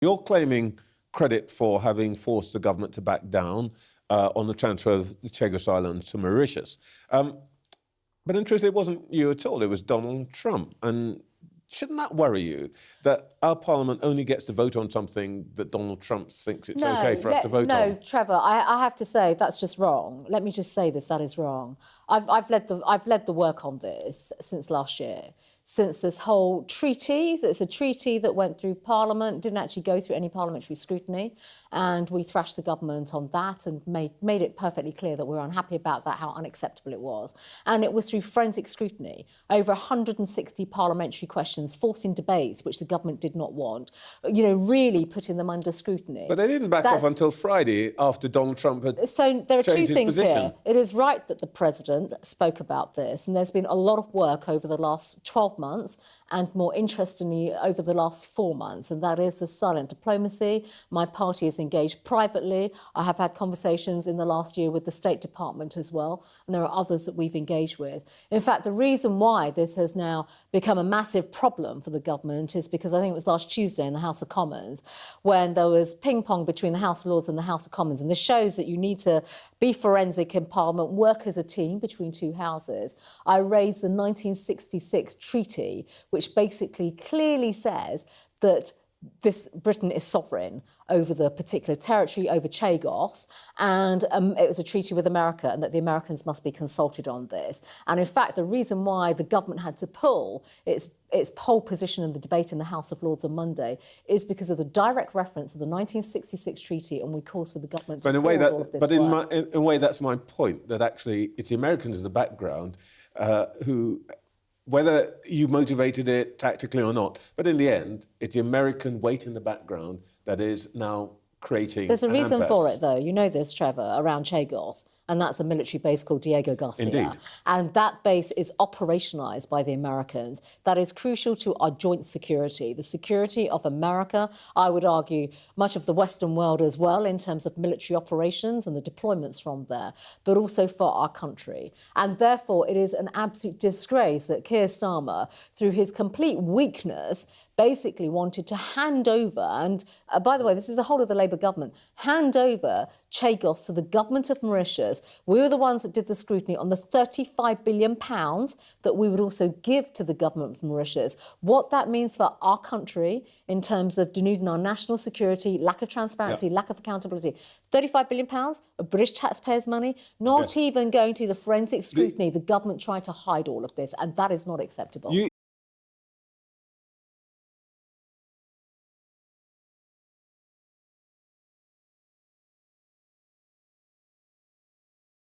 You're claiming credit for having forced the government to back down on the transfer of the Chagos Islands to Mauritius. But in truth, it wasn't you at all. It was Donald Trump. And shouldn't that worry you, that our parliament only gets to vote on something that Donald Trump thinks it's OK for us to vote on? No, Trevor, I have to say that's just wrong. Let me just say this, that is wrong. I've led the work on this since last year, since this whole treaty. It's a treaty that went through Parliament, didn't actually go through any parliamentary scrutiny, and we thrashed the government on that and made it perfectly clear that we're unhappy about that, how unacceptable it was. And it was through forensic scrutiny, over 160 parliamentary questions, forcing debates, which the government did not want, really putting them under scrutiny. But they didn't back off until Friday, after Donald Trump had So there are two things position here. It is right that the President spoke about this, and there's been a lot of work over the last 12 months, and more interestingly, over the last 4 months, and that is the silent diplomacy. My party is engaged privately. I have had conversations in the last year with the State Department as well, and there are others that we've engaged with. In fact, the reason why this has now become a massive problem for the government is because I think it was last Tuesday in the House of Commons when there was ping-pong between the House of Lords and the House of Commons, and this shows that you need to be forensic in Parliament, work as a team between two houses. I raised the 1966 treaty, which basically clearly says that Britain is sovereign over the particular territory, over Chagos, and it was a treaty with America, and that the Americans must be consulted on this. And in fact, the reason why the government had to pull its pole position in the debate in the House of Lords on Monday is because of the direct reference to the 1966 treaty, and we calls for the government to pause all of this work. In a way, that's my point, that actually it's the Americans in the background who, whether you motivated it tactically or not, but in the end, it's the American weight in the background that is now creating. There's a reason for it, though. You know this, Trevor, around Chagos, and that's a military base called Diego Garcia. Indeed. And that base is operationalised by the Americans. That is crucial to our joint security, the security of America, I would argue, much of the Western world as well, in terms of military operations and the deployments from there, but also for our country. And therefore, it is an absolute disgrace that Keir Starmer, through his complete weakness, basically wanted to hand over, and by the way, this is the whole of the Labour government, hand over Chagos to the government of Mauritius. We were the ones that did the scrutiny on the £35 billion that we would also give to the government of Mauritius. What that means for our country in terms of denuding our national security, lack of transparency, lack of accountability. £35 billion of British taxpayers' money, not even going through the forensic scrutiny. The government tried to hide all of this, and that is not acceptable.